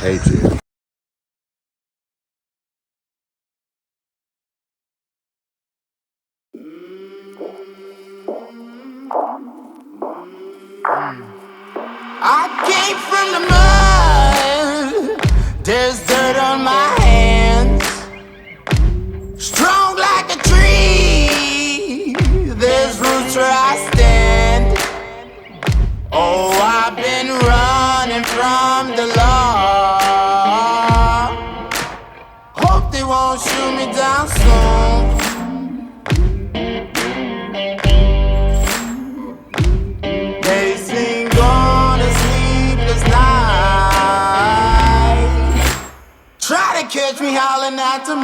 hate to. I came from the mud, there's dirt on my hands. Strong like a tree, there's roots where I stand. Oh, I've been running from the law. Hope they won't shoot me down soon. They sing on a sleepless night. Try to catch me howling at the moon.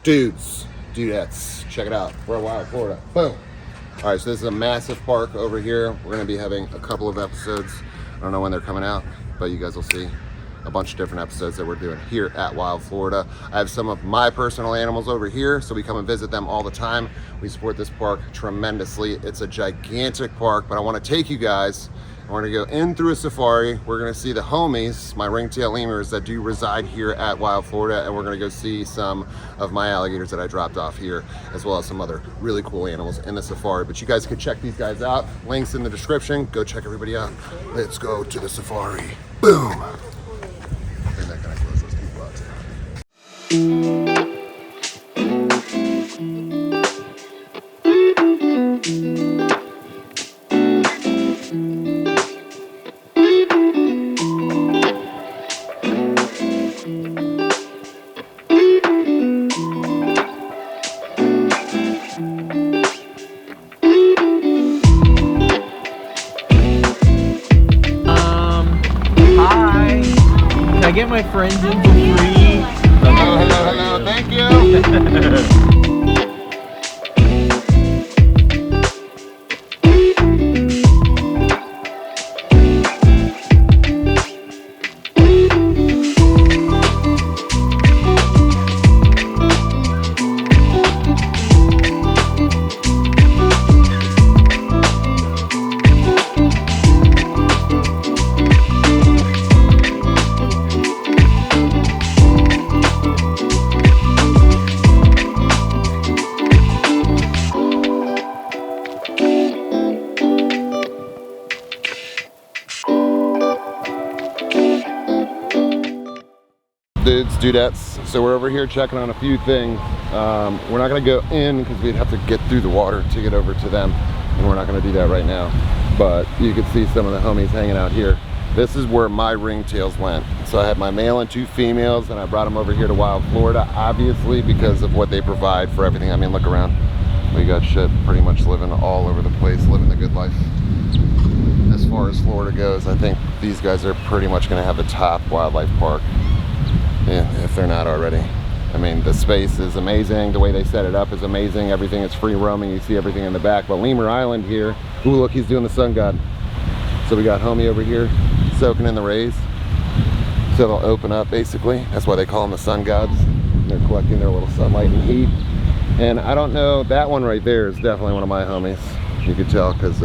Dudes, dudettes, check it out. We're in Wild, Florida. Boom. All right, so this is a massive park over here. We're gonna be having a couple of episodes. I don't know when they're coming out, but you guys will see a bunch of different episodes that we're doing here at Wild, Florida. I have some of my personal animals over here, so we come and visit them all the time. We support this park tremendously. It's a gigantic park, but I wanna take you guys. We're gonna go in through a safari. We're gonna see the homies, my ringtail lemurs that do reside here at Wild, Florida, and we're gonna go see some of my alligators that I dropped off here, as well as some other really cool animals in the safari. But you guys can check these guys out. Links in the description. Go check everybody out. Let's go to the safari. Boom. I think that kind of close those people out too. I get my friends in for free. Hello, hello, hello. Thank you. Dudes, dudettes, so we're over here checking on a few things. We're not going to go in because we'd have to get through the water to get over to them, and we're not going to do that right now. But you can see some of the homies hanging out here. This is where my ringtails went. So I had my male and 2 females, and I brought them over here to Wild, Florida, obviously because of what they provide for everything. I mean, look around. We got shit pretty much living all over the place, living the good life. As far as Florida goes, I think these guys are pretty much going to have the top wildlife park. Yeah, if they're not already. I mean, the space is amazing. The way they set it up is amazing. Everything is free roaming. You see everything in the back. But Lemur Island here, ooh, look, he's doing the sun god. So we got homie over here soaking in the rays. So they'll open up, basically. That's why they call them the sun gods. They're collecting their little sunlight and heat. And I don't know, that one right there is definitely one of my homies. You could tell because he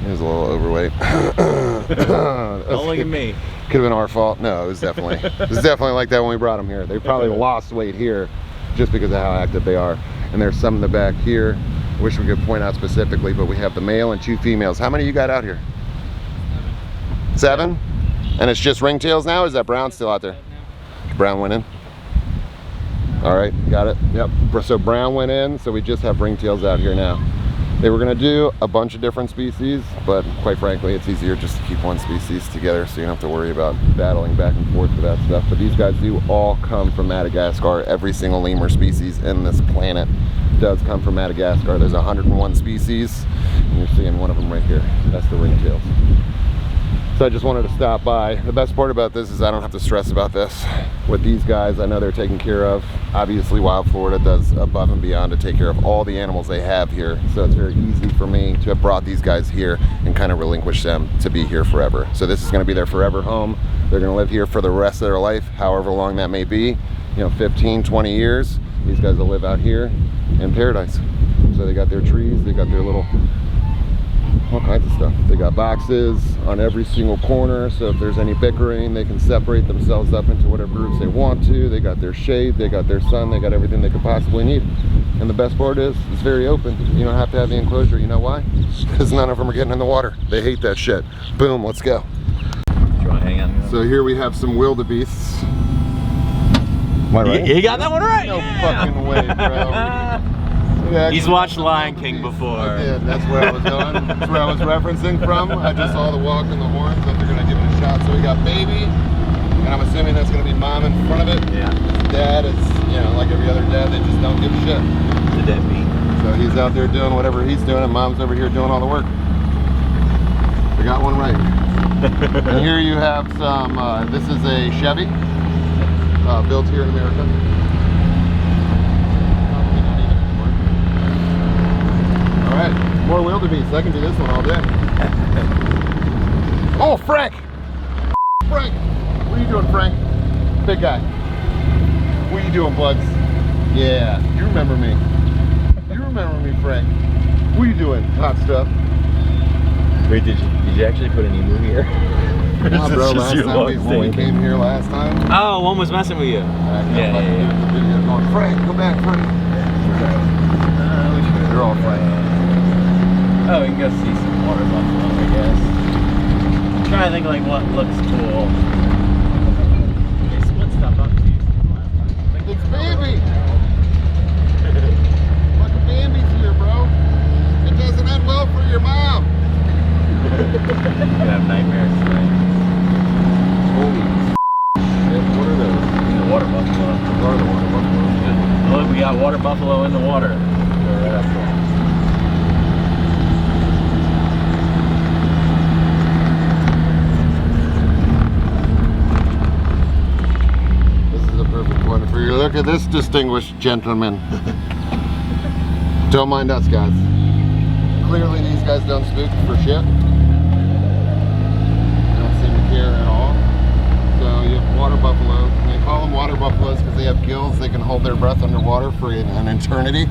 was a little overweight. Don't look at me. Could have been our fault. No, it was definitely like that when we brought them here. They probably lost weight here just because of how active they are. And there's some in the back here. I wish we could point out specifically, but we have the male and 2 females. How many you got out here? 7? And it's just ringtails now, or is that brown still out there? Brown went in. All right, got it. Yep. So brown went in, so we just have ringtails out here now. They were gonna do a bunch of different species, but quite frankly, it's easier just to keep one species together so you don't have to worry about battling back and forth for that stuff. But these guys do all come from Madagascar. Every single lemur species in this planet does come from Madagascar. There's 101 species, and you're seeing one of them right here. That's the ringtails. So I just wanted to stop by. The best part about this is I don't have to stress about this. With these guys, I know they're taken care of. Obviously, Wild Florida does above and beyond to take care of all the animals they have here. So it's very easy for me to have brought these guys here and kind of relinquish them to be here forever. So this is gonna be their forever home. They're gonna live here for the rest of their life, however long that may be. You know, 15, 20 years. These guys will live out here in paradise. So they got their trees, they got their little, all kinds of stuff. They got boxes on every single corner, so if there's any bickering, they can separate themselves up into whatever groups they want to. They got their shade, they got their sun, they got everything they could possibly need. And the best part is, it's very open. You don't have to have the enclosure. You know why? Because none of them are getting in the water. They hate that shit. Boom, let's go. Do you want to hang on? So here we have some wildebeests. Am I right? You got that one right? No Yeah. fucking way, bro. Yeah, He's watched Lion King before. I did. That's where I was going. That's where I was referencing from. I just saw the walk and the horns, but they're gonna give it a shot. So we got baby, and I'm assuming that's gonna be mom in front of it. Yeah. Dad, it's, you know, like every other dad, they just don't give a shit. The deadbeat. So he's out there doing whatever he's doing, and mom's over here doing all the work. We got one right. And here you have some. This is a Chevy, built here in America. Alright, more wildebeest. I can do this one all day. Oh, Frank! Frank! What are you doing, Frank? Big guy. What are you doing, buds? Yeah, you remember me. You remember me, Frank. What are you doing? Hot stuff. Wait, did you actually put an emu here? Nah, bro, last time when we came here last time. Oh, one was messing with you. Yeah. Going, Frank, come back, Frank. They're all Frank. Oh, we can go see some water buffalo, I guess. I'm trying to think like what looks cool. They split stuff up too. It's Bambi! Fucking Bambi's here, bro. It doesn't end well for your mom. You have nightmares tonight. Holy shit, what are those? The water buffalo. What are the water buffalo? Look, we got water buffalo in the water. Go right up there. For you. Look at this distinguished gentleman. Don't mind us, guys. Clearly these guys don't spook for shit. They don't seem to care at all. So you have water buffalo. And they call them water buffaloes because they have gills. They can hold their breath underwater for an eternity.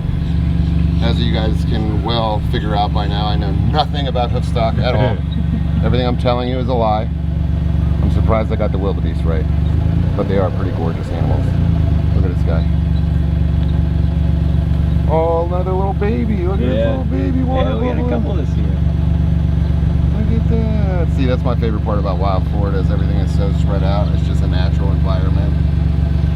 As you guys can well figure out by now, I know nothing about hoofstock at all. Everything I'm telling you is a lie. I'm surprised I got the wildebeest right. But they are pretty gorgeous animals. Look at this guy. Oh, another little baby. Look at this little baby water buffalo. We had a couple this year. Look at that. See, that's my favorite part about Wild Florida is everything is so spread out. It's just a natural environment.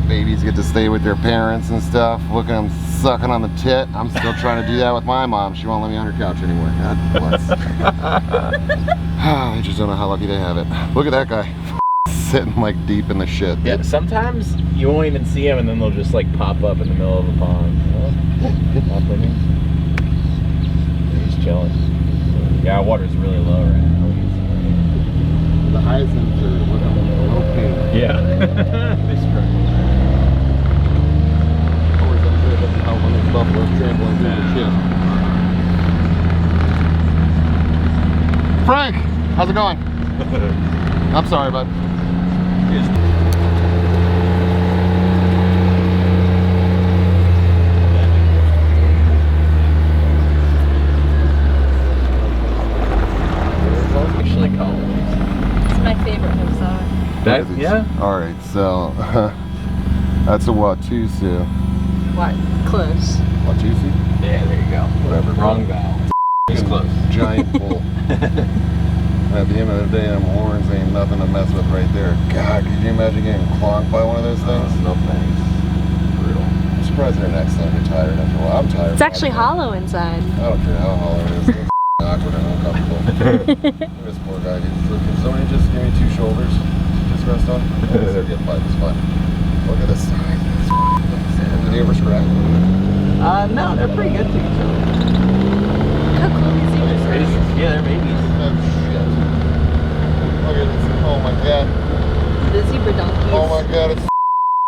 Babies get to stay with their parents and stuff. Look at them sucking on the tit. I'm still trying to do that with my mom. She won't let me on her couch anymore. God bless. I just don't know how lucky they have it. Look at that guy. Sitting like deep in the shit. Yeah, sometimes you won't even see them and then they'll just like pop up in the middle of a pond. Pop in here. He's chilling. Yeah, our water's really low right now. The hyacinths are looking a little pink. Yeah. They struggle. Always unfair about how when these buffaloes trampling through the shit. Frank, how's it going? I'm sorry, bud. Actually called. It's my favorite hoofstock. That, yeah. All right, so that's a Watusi. What? Close. Watusi? Yeah, there you go. Whatever. Wrong vowel. He's close. Giant bull. At the end of the day, them horns ain't nothing to mess with right there. God, could you imagine getting clonked by one of those things? No thanks. Brutal. surprised their necks don't get tired after a while. I'm tired. It's actually hollow inside. I don't care how hollow it is. It's awkward and uncomfortable. This poor guy. Can somebody just give me 2 shoulders to just rest on? They're getting by just fine. Look at this side. Did you ever scratch? No, they're pretty good to each other. How cool is Babies. Yeah, they're babies. Oh shit. Look at this. Oh my god. the zebra donkeys? Oh my god, it's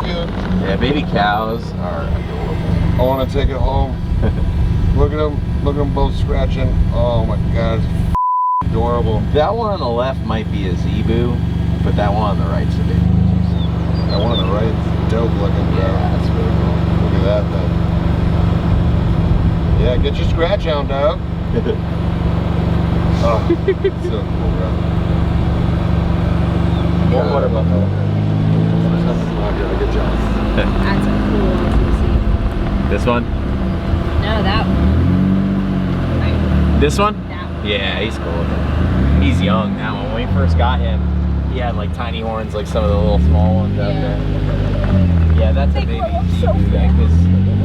cute. Yeah, baby cows are adorable. I want to take it home. Look at them both scratching. Oh my god, it's adorable. That one on the left might be a zebu, but that one on the right's a baby. That one on the right is dope looking. Yeah, that's really cool. Look at that thing. Yeah, get your scratch on, dog. Oh, so cool, bro. More water buffalo. Good job. That's a cool species. This one? No, that one. Right. This one? That one. Yeah, he's cool. He's young now. When we first got him, he had like tiny horns like some of the little small ones out there. Yeah, that's a baby zebu guy because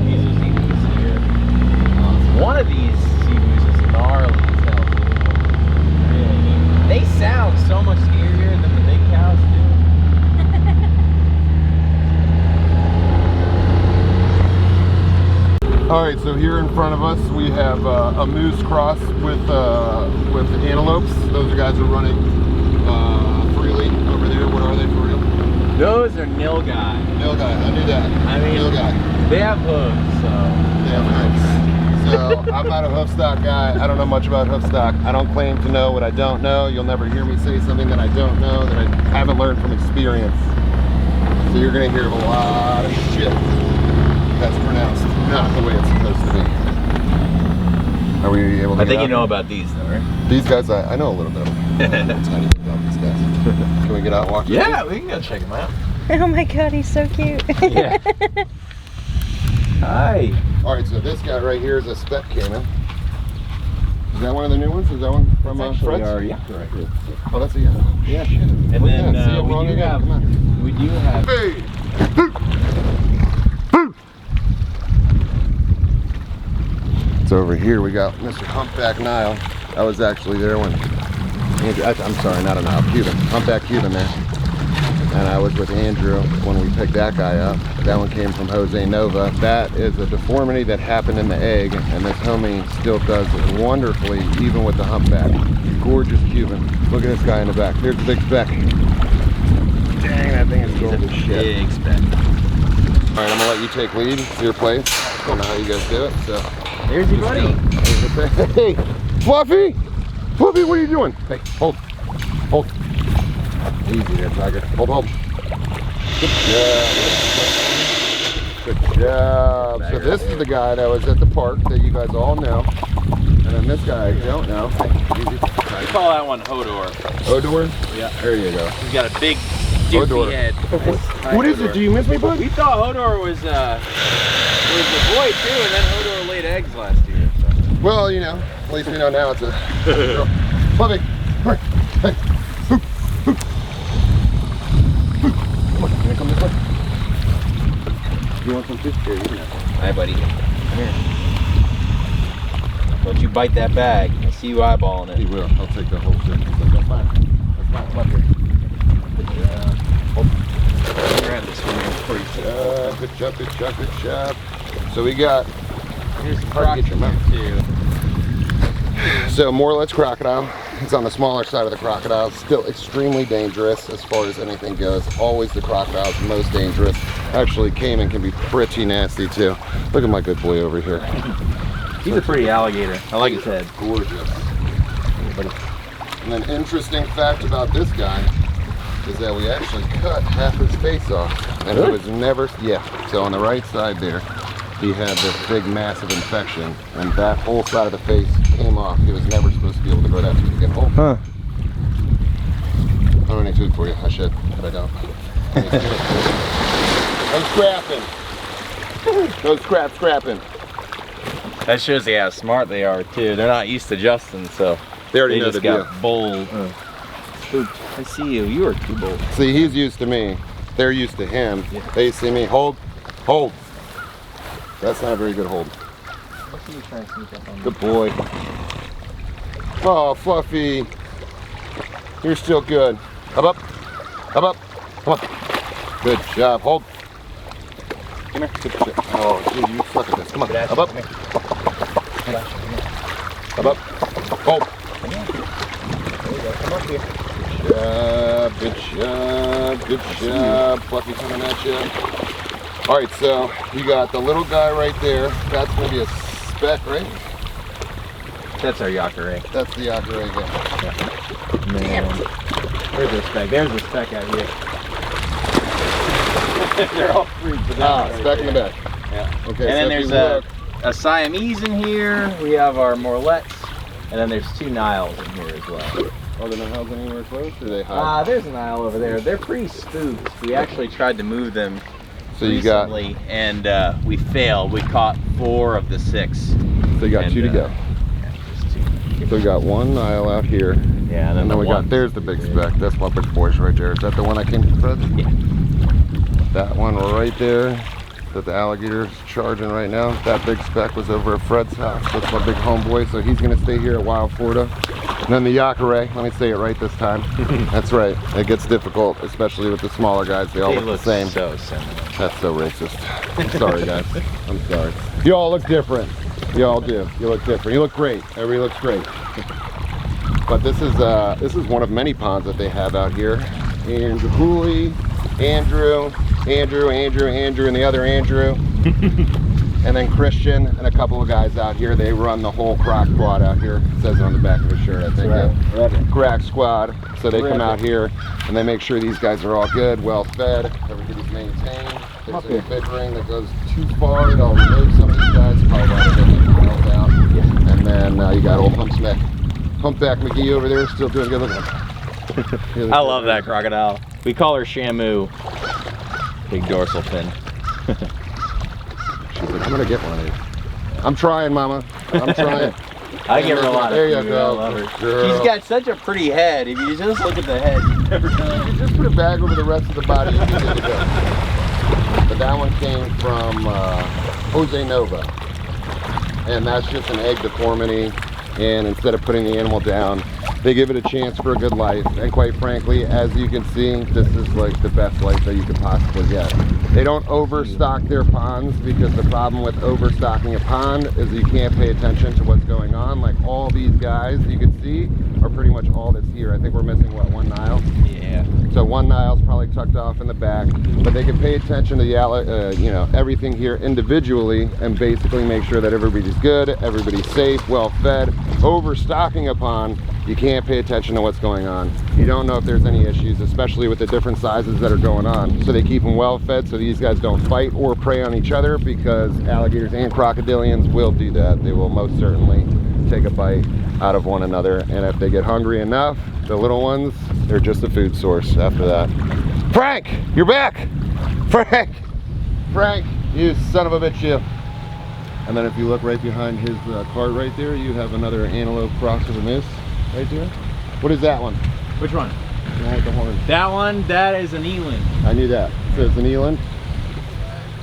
these are zebus here. One of these zebus is gnarly as hell too. Really. They sound so much scarier than the big cows do. All right, so here in front of us we have a moose cross with antelopes. Those guys are running freely over there. What are they for real? Those are Nilgai. Nilgai, I knew that. I mean, Nilgai. they have hooves, so. They have hooves. So I'm not a hoofstock guy. I don't know much about hoofstock. I don't claim to know what I don't know. You'll never hear me say something that I don't know, that I haven't learned from experience. So you're gonna hear a lot of shit that's pronounced not the way it's supposed to be. Are we able to I think get you out? know about these though, right? These guys, I know a little bit of them. I know a tiny bit about these guys. Can we get out and walk? Yeah, we can go check them out. Oh my god, he's so cute. Yeah. Hi. All right, so this guy right here is a spec caiman. Is that one of the new ones? Is that one from Fred's? Yeah, right here. Oh, that's a yellow. Yeah. Shit. And Look then at that. See, I'm wrong again. Come on. we do have. Hey! So over here we got Mr. Humpback Nile. I was actually there when Andrew, I'm sorry, not a Nile, Cuban. Humpback Cuban there. And I was with Andrew when we picked that guy up. That one came from Jose Nova. That is a deformity that happened in the egg, and this homie still does it wonderfully, even with the humpback. Gorgeous Cuban. Look at this guy in the back. There's the big speck. Dang, that thing is gold as shit. Big spec. All right, I'm gonna let you take lead. It's your place. I don't know how you guys do it, so. There's your buddy. Hey, Fluffy! Fluffy, what are you doing? Hey, hold. Hold. Easy there, Tiger. Hold. Good job. So this is the guy that was at the park that you guys all know. And then this guy I don't know. Easy. We call that one Hodor. Odor? Yeah. There you go. He's got a big doofy Hodor. head. What is it? Do you miss me, bud? We thought Hodor was a boy too, and then Hodor laid eggs last year. So. Well, you know, at least we know now it's a girl. Fluffy, come here. Hey. Come on, can you come this way? You want some too? Here, you can have some. Hi, buddy. Come here. Don't you bite that bag. I see you eyeballing He it. will. I'll take the whole thing. That's fine. That's fine. Come on here. Good job. Grab this one here before you take it. Good job, good job, good job. So we got, Here's the hard to get your mouth. too. So Morlet's crocodile. It's on the smaller side of the crocodile. Still extremely dangerous as far as anything goes. Always the crocodile's most dangerous. Actually, caiman can be pretty nasty too. Look at my good boy over here. He's a pretty alligator. I like his head. Gorgeous. And an interesting fact about this guy is that we actually cut half his face off. And it was never, so on the right side there, he had this big massive infection, and that whole side of the face came off. He was never supposed to be able to grow that big again. Oh. Huh. I don't have any food for you. I should, but I don't. I'm scrapping. No scrapping. That shows you how smart they are too. They're not used to Justin, so They already know just the deal. got bold. Spooked. I see you. You are too bold. See, he's used to me. They're used to him. Yeah. They see me. Hold. That's not a very good hold. Let's see you try and sneak up on me. Good boy. Oh, Fluffy. You're still good. Up, up. Up, up. Come on. Good job. Hold. Come here. Good job. Oh, dude, you suck at this. Come on. Up, up. Up, up. Hold. There you go. Come up here. Good job. Good job. Fluffy coming at you. All right, so you got the little guy right there. That's going to be a speck, right? That's our yakare. That's the yakare again. Man. There's a speck. There's a speck out here. They're all free. Speck in the back. Yeah. Okay. And then so there's a Siamese in here. We have our Morlets. And then there's 2 Niles in here as well. Are there no Niles anywhere close? Or they hide? There's a Nile over there. They're pretty spooked. We actually tried to move them So you got. recently, and we failed. We caught 4 of the 6. So you got And, 2 to go. Yeah, just 2. So we got 1 Nile out here. Yeah, And then we got, there's the big speck. That's my big boys right there. Is that the one I came to Fred? Yeah. That one right there that the alligator's charging right now. That big speck was over at Fred's house. That's my big homeboy. So he's going to stay here at Wild Florida. And then the yakare, let me say it right this time. That's right. It gets difficult, especially with the smaller guys. They all look the same. So similar. That's so racist. I'm sorry, guys. I'm sorry. You all look different. You all do. You look different. You look great. Everybody looks great. But this is one of many ponds that they have out here. And Julie, Andrew, and the other Andrew. And then Christian and a couple of guys out here. They run the whole Croc Squad out here. It says it on the back of his shirt, I think. Croc Squad. So they come out here and they make sure these guys are all good, well fed, everybody's maintained. If there's a big ring that goes too far, they'll remove some of these guys, probably about to get them down. Yeah. And then you got old Humpback McGee over there, still doing good. Look I love that crocodile. We call her Shamu. Big dorsal fin. She's like, I'm gonna get one of these. I'm trying, Mama. I'm trying. I give her a lot of There you food. go. I love her. Girl. She's got such a pretty head. If you just look at the head, you never know. You just put a bag over the rest of the body and you're good to go. But that one came from Jose Nova. And that's just an egg deformity. And instead of putting the animal down, they give it a chance for a good life. And quite frankly, as you can see, this is like the best life that you could possibly get. They don't overstock their ponds, because the problem with overstocking a pond is you can't pay attention to what's going on. Like all these guys you can see are pretty much all that's here. I think we're missing, what, 1 Nile? Yeah. So 1 Nile's probably tucked off in the back, but they can pay attention to the you know, everything here individually and basically make sure that everybody's good, everybody's safe, well fed. Overstocking a pond, you can't pay attention to what's going on. You don't know if there's any issues, especially with the different sizes that are going on. So they keep them well fed so these guys don't fight or prey on each other, because alligators and crocodilians will do that. They will most certainly take a bite out of one another, and if they get hungry enough, the little ones, they're just a food source after that. Frank, you're back! Frank, you son of a bitch, you. And then if you look right behind his cart right there, you have another antelope crosser than this right there. What is that one? Which one? The one with the horn. That one, that is an eland. I knew that. So it's an eland.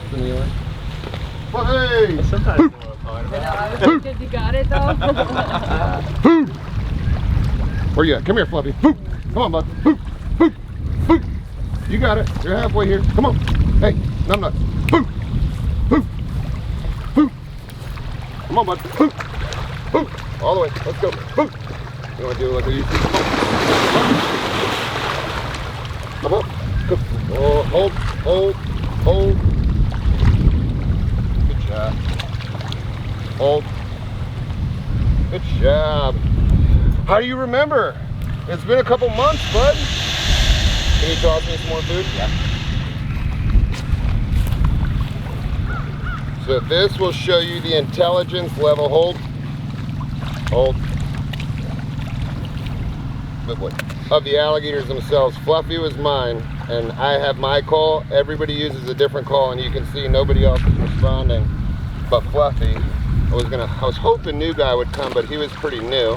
It's an eland. Well, hey! Sometimes it's a little hard. I was like, you got it though. Boop! Where you at? Come here, Fluffy. Boop! Come on, bud. Boop! Boop! Boop! You got it. You're halfway here. Come on. Hey, numbnuts. Boop! Boop! Boop! Come on, bud. Boop! Boop! All the way. Let's go. Boop! You want to do it like we used to? Come on. Go. Oh, hold, hold, hold. Good job. Hold. Good job. How do you remember? It's been a couple months, bud. Can you toss me some more food? Yeah. So this will show you the intelligence level. Hold. Hold. Good boy. Of the alligators themselves. Fluffy was mine, and I have my call. Everybody uses a different call, and you can see nobody else is responding but Fluffy. I was hoping Nilgai would come, but he was pretty new,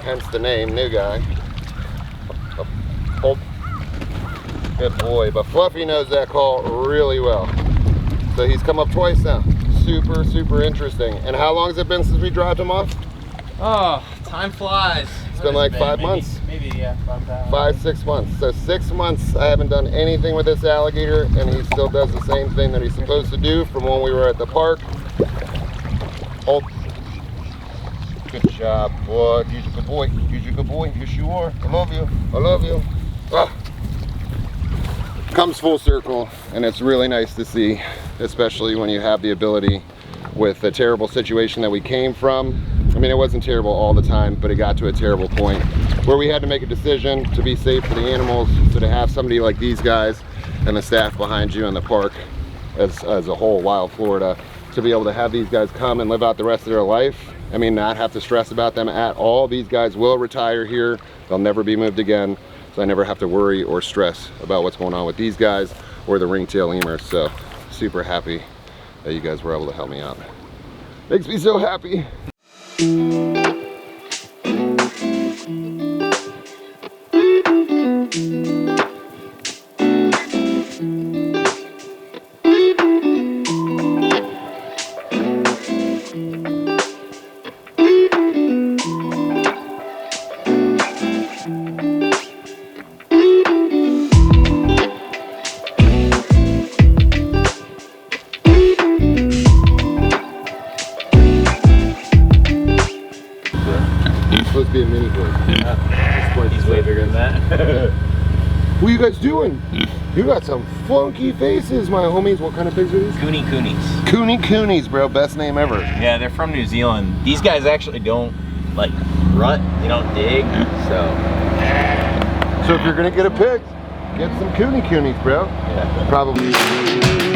hence the name Nilgai. Hold. Good boy. But Fluffy knows that call really well. So he's come up twice now. super, super interesting. And how long has it been since we dropped him off? Oh, time flies. It's been like 5 months. Maybe, yeah, 5, 6 months. So 6 months I haven't done anything with this alligator, and he still does the same thing that he's supposed to do from when we were at the park. Oh, good job, boy. You're a good boy. You're a good boy. Yes, you are. I love you. I love you. Ah. Comes full circle, and it's really nice to see, especially when you have the ability with the terrible situation that we came from. I mean, it wasn't terrible all the time, but it got to a terrible point where we had to make a decision to be safe for the animals. So to have somebody like these guys and the staff behind you in the park as a whole, Wild Florida, to be able to have these guys come and live out the rest of their life, I mean, not have to stress about them at all. These guys will retire here. They'll never be moved again. So I never have to worry or stress about what's going on with these guys or the ringtail lemurs. So super happy that you guys were able to help me out. Makes me so happy. Supposed to be a mini bird. He's way bigger than that. What are you guys doing? You got some funky faces, my homies. What kind of pigs are these? KuneKunes. KuneKunes, bro. Best name ever. Yeah, they're from New Zealand. These guys actually don't like rut. They don't dig. So if you're gonna get a pig, get some KuneKunes, bro. Yeah. Probably.